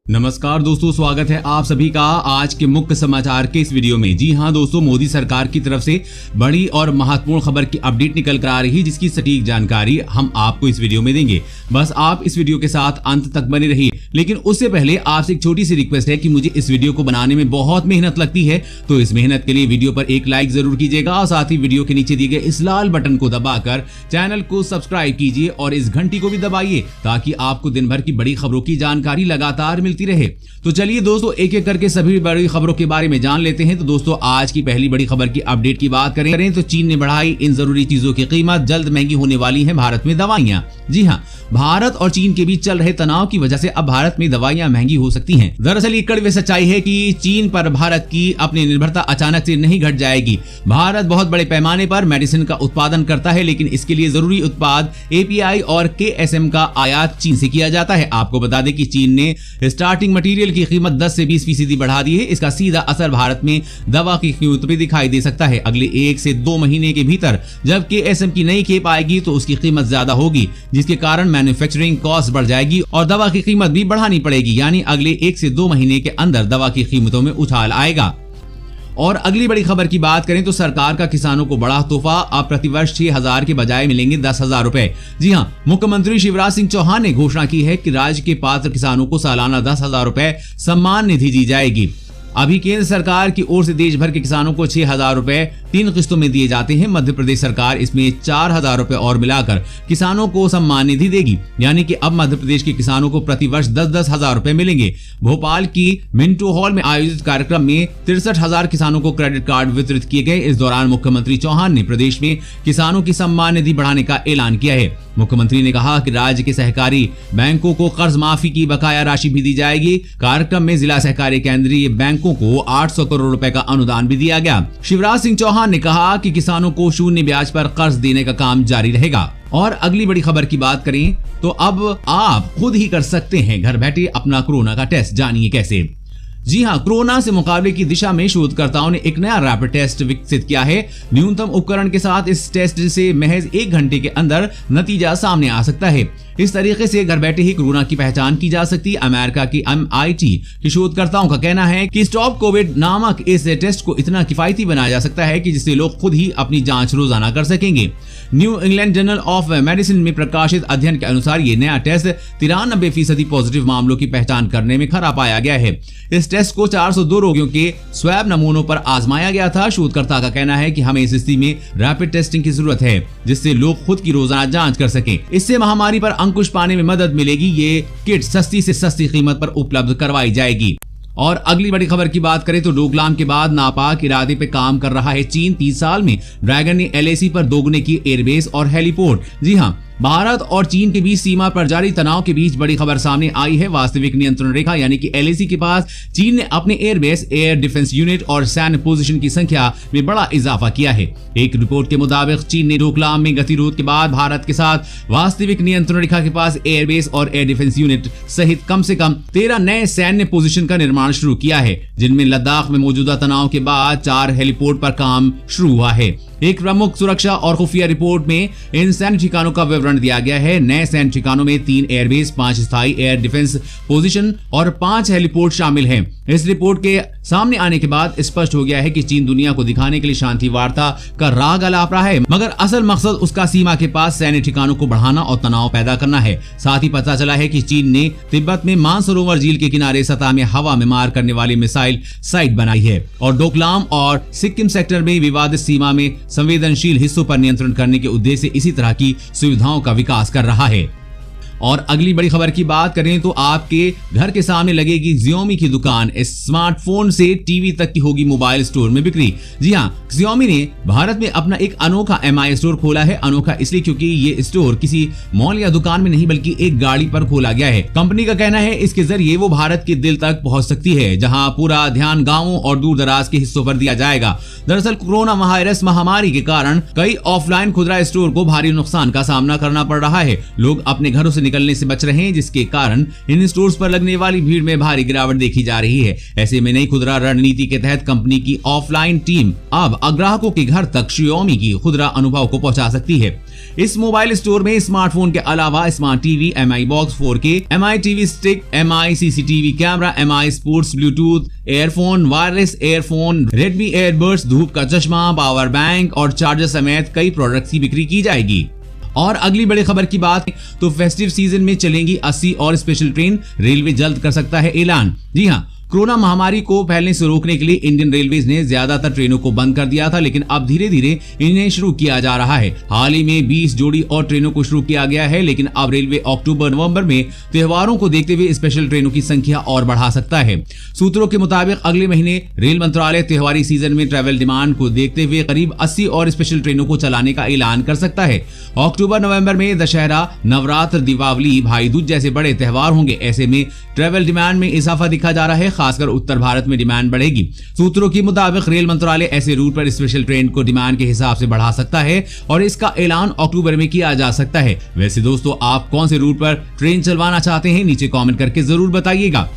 नमस्कार दोस्तों, स्वागत है आप सभी का आज के मुख्य समाचार के इस वीडियो में। जी हां दोस्तों, मोदी सरकार की तरफ से बड़ी और महत्वपूर्ण खबर की अपडेट निकल कर आ रही है, जिसकी सटीक जानकारी हम आपको इस वीडियो में देंगे। बस आप इस वीडियो के साथ अंत तक बने रहिए। लेकिन उससे पहले आपसे एक छोटी सी रिक्वेस्ट है कि मुझे इस वीडियो को बनाने में बहुत मेहनत लगती है, तो इस मेहनत के लिए वीडियो पर एक लाइक जरूर कीजिएगा और साथ ही वीडियो के नीचे दिए गए इस लाल बटन को दबाकर चैनल को सब्सक्राइब कीजिए और इस घंटी को भी दबाइए ताकि आपको दिन भर की बड़ी खबरों की जानकारी लगातार मिलती रहे। तो चलिए दोस्तों, एक एक करके सभी बड़ी खबरों के बारे में जान लेते हैं। तो दोस्तों, आज की पहली बड़ी खबर की अपडेट की बात करें तो चीन ने बढ़ाई इन जरूरी चीजों की कीमत, जल्द महंगी होने वाली है भारत में दवाइयां। जी हां, भारत और चीन के बीच चल रहे तनाव की वजह से अब भारत में दवाइयां महंगी हो सकती हैं। दरअसल ये कड़वी सच्चाई है कि चीन पर भारत की अपनी निर्भरता अचानक से नहीं घट जाएगी। भारत बहुत बड़े पैमाने पर मेडिसिन का उत्पादन करता है, लेकिन इसके लिए जरूरी उत्पाद एपीआई और केएसएम का आयात चीन से किया जाता है। आपको बता दें कि चीन ने स्टार्टिंग मटेरियल की कीमत 10 से 20% बढ़ा दी है। इसका सीधा असर भारत में दवा की कीमत पे दिखाई दे सकता है। अगले 1 से 2 महीने के भीतर जब केएसएम की नई खेप आएगी तो उसकी कीमत ज्यादा होगी, जिसके कारण मैन्युफैक्चरिंग कॉस्ट बढ़ जाएगी और दवा की कीमत भी बढ़ानी पड़ेगी। यानी अगले 1 से 2 महीने के अंदर दवा की कीमतों में उछाल आएगा। और अगली बड़ी खबर की बात करें तो सरकार का किसानों को बड़ा तोहफा, अब प्रतिवर्ष 6,000 के बजाय मिलेंगे 10,000 रुपए। जी हां, मुख्यमंत्री शिवराज सिंह चौहान ने घोषणा की है कि राज्य के पात्र किसानों को सालाना 10,000 रुपए सम्मान निधि दी जाएगी। अभी केंद्र सरकार की ओर से देश भर के किसानों को 6,000 रुपए 3 किस्तों में दिए जाते हैं। मध्य प्रदेश सरकार इसमें 4,000 रुपए और मिलाकर किसानों को सम्मान निधि देगी, यानी कि अब मध्य प्रदेश के किसानों को प्रतिवर्ष 10-10 हजार रुपए मिलेंगे। भोपाल की मिंटो हॉल में आयोजित कार्यक्रम में 63,000 किसानों को क्रेडिट कार्ड वितरित किए गए। इस दौरान मुख्यमंत्री चौहान ने प्रदेश में किसानों की सम्मान निधि बढ़ाने का ऐलान किया है। मुख्यमंत्री ने कहा कि राज्य के सहकारी बैंकों को कर्ज माफी की बकाया राशि भी दी जाएगी। कार्यक्रम में जिला सहकारी केंद्रीय बैंकों को 800 करोड़ रुपए का अनुदान भी दिया गया। शिवराज सिंह चौहान ने कहा कि किसानों को शून्य ब्याज पर कर्ज देने का काम जारी रहेगा। और अगली बड़ी खबर की बात करें तो अब आप खुद ही कर सकते हैं घर बैठे अपना कोरोना का टेस्ट। जानिए कैसे। जी हां, कोरोना से मुकाबले की दिशा में शोधकर्ताओं ने एक नया रैपिड टेस्ट विकसित किया है। न्यूनतम उपकरण के साथ इस टेस्ट से महज 1 घंटे के अंदर नतीजा सामने आ सकता है। इस तरीके से घर बैठे ही कोरोना की पहचान की जा सकती है। अमेरिका की MIT के शोधकर्ताओं का कहना है कि स्टॉप कोविड नामक इस टेस्ट को इतना किफायती बनाया जा सकता है कि जिससे लोग खुद ही अपनी जांच रोजाना कर सकेंगे। New England journal of medicine में प्रकाशित अध्ययन के अनुसार ये नया टेस्ट 93% पॉजिटिव मामलों की पहचान करने में खरा पाया गया है। इस टेस्ट को 402 रोगियों के स्वैब नमूनों पर आजमाया गया था। शोधकर्ता का कहना है कि हमें इस स्थिति में रैपिड टेस्टिंग की जरूरत है, जिससे लोग खुद की रोजाना जांच कर सकें। इससे महामारी पर अंकुश पाने में मदद मिलेगी। ये किट सस्ती से सस्ती कीमत पर उपलब्ध करवाई जाएगी। और अगली बड़ी खबर की बात करें तो डोकलाम के बाद नापाक इरादे पे काम कर रहा है चीन। 30 साल में ड्रैगन ने LAC पर दोगुने की एयरबेस और हेलीपोर्ट। जी हां, भारत और चीन के बीच सीमा पर जारी तनाव के बीच बड़ी खबर सामने आई है। वास्तविक नियंत्रण रेखा यानी कि LAC के पास चीन ने अपने एयरबेस, एयर डिफेंस यूनिट और सैन्य पोजीशन की संख्या में बड़ा इजाफा किया है। एक रिपोर्ट के मुताबिक चीन ने डोकलाम में गतिरोध के बाद भारत के साथ वास्तविक नियंत्रण रेखा के पास एयरबेस और एयर डिफेंस यूनिट सहित कम से कम 13 नए सैन्य पोजीशन का निर्माण शुरू किया है, जिनमें लद्दाख में मौजूदा तनाव के बाद 4 हेलीपोर्ट पर काम शुरू हुआ है। एक प्रमुख सुरक्षा और खुफिया रिपोर्ट में इन सैन्य ठिकानों का विवरण दिया गया है। नए सैन्य ठिकानों में 3 एयरबेस, 5 स्थायी एयर डिफेंस पोजीशन और 5 हेलीपोर्ट शामिल हैं। इस रिपोर्ट के सामने आने के बाद स्पष्ट हो गया है कि चीन दुनिया को दिखाने के लिए शांति वार्ता का राग अलाप रहा है, मगर असल मकसद उसका सीमा के पास सैन्य ठिकानों को बढ़ाना और तनाव पैदा करना है। साथ ही पता चला है कि चीन ने तिब्बत में मानसरोवर झील के किनारे सतह में हवा में मार करने वाली मिसाइल साइट बनाई है और डोकलाम और सिक्किम सेक्टर में विवादित सीमा में संवेदनशील हिस्सों पर नियंत्रण करने के उद्देश्य से इसी तरह की सुविधाओं का विकास कर रहा है। और अगली बड़ी खबर की बात करें तो आपके घर के सामने लगेगी Xiaomi की दुकान। स्मार्टफोन से टीवी तक की होगी मोबाइल स्टोर में बिक्री। जी हां, Xiaomi ने भारत में अपना एक अनोखा MI स्टोर खोला है। अनोखा इसलिए क्योंकि ये स्टोर किसी मॉल या दुकान में नहीं बल्कि एक गाड़ी पर खोला गया है। कंपनी का कहना है इसके जरिए वो भारत के दिल तक पहुंच सकती है, जहां पूरा ध्यान गांवों और दूर दराज के हिस्सों पर दिया जाएगा। दरअसल कोरोना वायरस महामारी के कारण कई ऑफलाइन खुदरा स्टोर को भारी नुकसान का सामना करना पड़ रहा है। लोग अपने घरों से निकलने से बच रहे हैं, जिसके कारण इन स्टोर्स पर लगने वाली भीड़ में भारी गिरावट देखी जा रही है। ऐसे में नई खुदरा रणनीति के तहत कंपनी की ऑफलाइन टीम अब ग्राहकों के घर तक Xiaomi की खुदरा अनुभव को पहुंचा सकती है। इस मोबाइल स्टोर में स्मार्टफोन के अलावा smart TV, MI box 4K, MI TV stick, MI CCTV camera, MI sports bluetooth earphone, wireless earphone, Redmi earbuds, धूप का चश्मा, पावर बैंक और चार्जर समेत कई प्रोडक्ट्स की बिक्री की जाएगी। और अगली बड़ी खबर की बात तो फेस्टिव सीजन में चलेंगी 80 और स्पेशल ट्रेन, रेलवे जल्द कर सकता है ऐलान। जी हाँ, कोरोना महामारी को फैलने से रोकने के लिए इंडियन रेलवेज ने ज्यादातर ट्रेनों को बंद कर दिया था, लेकिन अब धीरे धीरे इन्हें शुरू किया जा रहा है। हाल ही में 20 जोड़ी और ट्रेनों को शुरू किया गया है, लेकिन अब रेलवे अक्टूबर-नवंबर में त्योहारों को देखते हुए स्पेशल ट्रेनों की संख्या और बढ़ा सकता है। सूत्रों के मुताबिक अगले महीने रेल मंत्रालय त्योहारी सीजन में ट्रैवल डिमांड को देखते हुए करीब 80 और स्पेशल ट्रेनों को चलाने का ऐलान कर सकता है। अक्टूबर-नवंबर में दशहरा, नवरात्र, दीपावली, भाई दूज जैसे बड़े त्योहार होंगे। ऐसे में ट्रैवल डिमांड में इजाफा दिखा जा रहा है, खासकर उत्तर भारत में डिमांड बढ़ेगी। सूत्रों के मुताबिक रेल मंत्रालय ऐसे रूट पर स्पेशल ट्रेन को डिमांड के हिसाब से बढ़ा सकता है और इसका ऐलान अक्टूबर में किया जा सकता है। वैसे दोस्तों, आप कौन से रूट पर ट्रेन चलवाना चाहते हैं, नीचे कमेंट करके जरूर बताइएगा।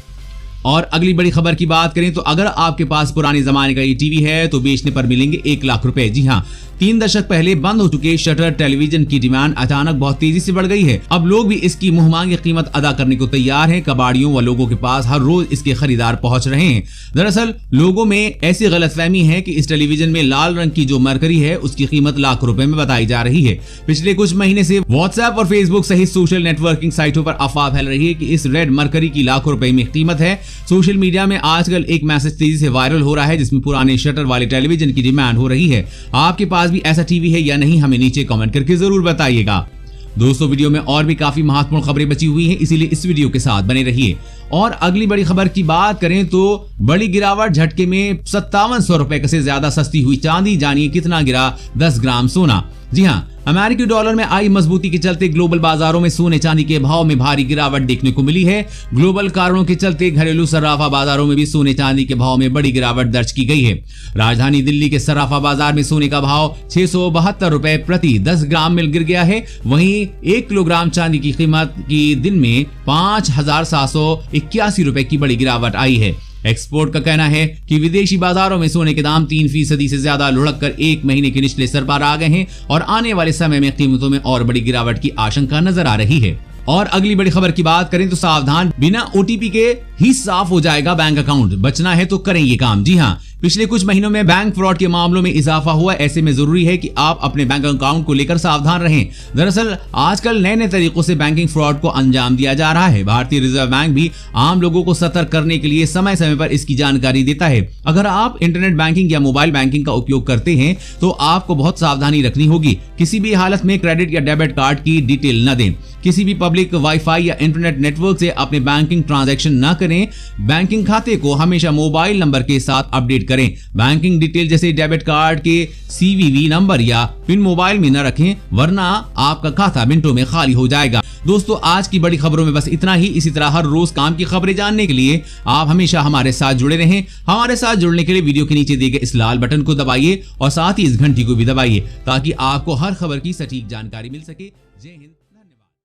और अगली बड़ी खबर की बात करें तो अगर आपके पास पुराने जमाने का ये टीवी है तो बेचने पर मिलेंगे 1 लाख रुपए। जी हाँ, 3 दशक पहले बंद हो चुके शटर टेलीविजन की डिमांड अचानक बहुत तेजी से बढ़ गई है। अब लोग भी इसकी मुंहमांगी कीमत अदा करने को तैयार हैं। कबाड़ियों व लोगों के पास हर रोज इसके खरीदार पहुंच रहे हैं। दरअसल लोगों में ऐसी गलतफहमी है कि इस टेलीविजन में लाल रंग की जो मरकरी है उसकी कीमत लाख रुपए में बताई जा रही है। पिछले कुछ महीने से व्हाट्सएप और फेसबुक सहित सोशल नेटवर्किंग साइटों पर अफवाह फैल रही है कि इस रेड मरकरी की लाखों रुपए में कीमत है। सोशल मीडिया में आजकल एक मैसेज तेजी से वायरल हो रहा है जिसमें पुराने शटर वाले टेलीविजन की डिमांड हो रही है। आपके पास भी ऐसा टीवी है या नहीं, हमें नीचे कमेंट करके जरूर बताइएगा। दोस्तों, वीडियो में और भी काफी महत्वपूर्ण खबरें बची हुई हैं, इसीलिए इस वीडियो के साथ बने रहिए। और अगली बड़ी खबर की बात करें तो बड़ी गिरावट, झटके में 5700 रुपए से ज्यादा सस्ती हुई चांदी। जानिए कितना गिरा 10 ग्राम सोना। जी हाँ, अमेरिकी डॉलर में आई मजबूती के चलते ग्लोबल बाजारों में सोने चांदी के भाव में भारी गिरावट देखने को मिली है। ग्लोबल कारणों के चलते घरेलू सर्राफा बाजारों में भी सोने चांदी के भाव में बड़ी गिरावट दर्ज की गई है। राजधानी दिल्ली के सर्राफा बाजार में सोने का भाव 672 रुपए प्रति 10 ग्राम में गिर गया है। वहीं 1 किलोग्राम चांदी की कीमत की दिन में 5781 रुपए की बड़ी गिरावट आई है। एक्सपोर्ट का कहना है कि विदेशी बाजारों में सोने के दाम 3% से ज्यादा लुढ़क कर 1 महीने के निचले स्तर पर आ गए हैं और आने वाले समय में कीमतों में और बड़ी गिरावट की आशंका नजर आ रही है। और अगली बड़ी खबर की बात करें तो सावधान, बिना OTP के ही साफ हो जाएगा बैंक अकाउंट। बचना है तो करें ये काम। जी हाँ, पिछले कुछ महीनों में बैंक फ्रॉड के मामलों में इजाफा हुआ। ऐसे में जरूरी है कि आप अपने बैंक अकाउंट को लेकर सावधान रहें। दरअसल आजकल नए नए तरीकों से बैंकिंग फ्रॉड को अंजाम दिया जा रहा है। भारतीय रिजर्व बैंक भी आम लोगों को सतर्क करने के लिए समय समय पर इसकी जानकारी देता है। अगर आप इंटरनेट बैंकिंग या मोबाइल बैंकिंग का उपयोग करते हैं तो आपको बहुत सावधानी रखनी होगी। किसी भी हालत में क्रेडिट या डेबिट कार्ड की डिटेल न दें। किसी भी पब्लिक वाईफाई या इंटरनेट नेटवर्क से अपने बैंकिंग ट्रांजैक्शन न करें। बैंकिंग खाते को हमेशा मोबाइल नंबर के साथ अपडेट करें। बैंकिंग डिटेल जैसे डेबिट कार्ड के CVV नंबर या पिन मोबाइल में न रखें, वरना आपका खाता मिनटों में खाली हो जाएगा। दोस्तों, आज की बड़ी खबरों में बस इतना ही। इसी तरह हर रोज काम की खबरें जानने के लिए आप हमेशा हमारे साथ जुड़े रहें। हमारे साथ जुड़ने के लिए वीडियो के नीचे दिए गए इस लाल बटन को दबाइए और साथ ही इस घंटी को भी दबाइए ताकि आपको हर खबर की सटीक जानकारी मिल सके। जय हिंद।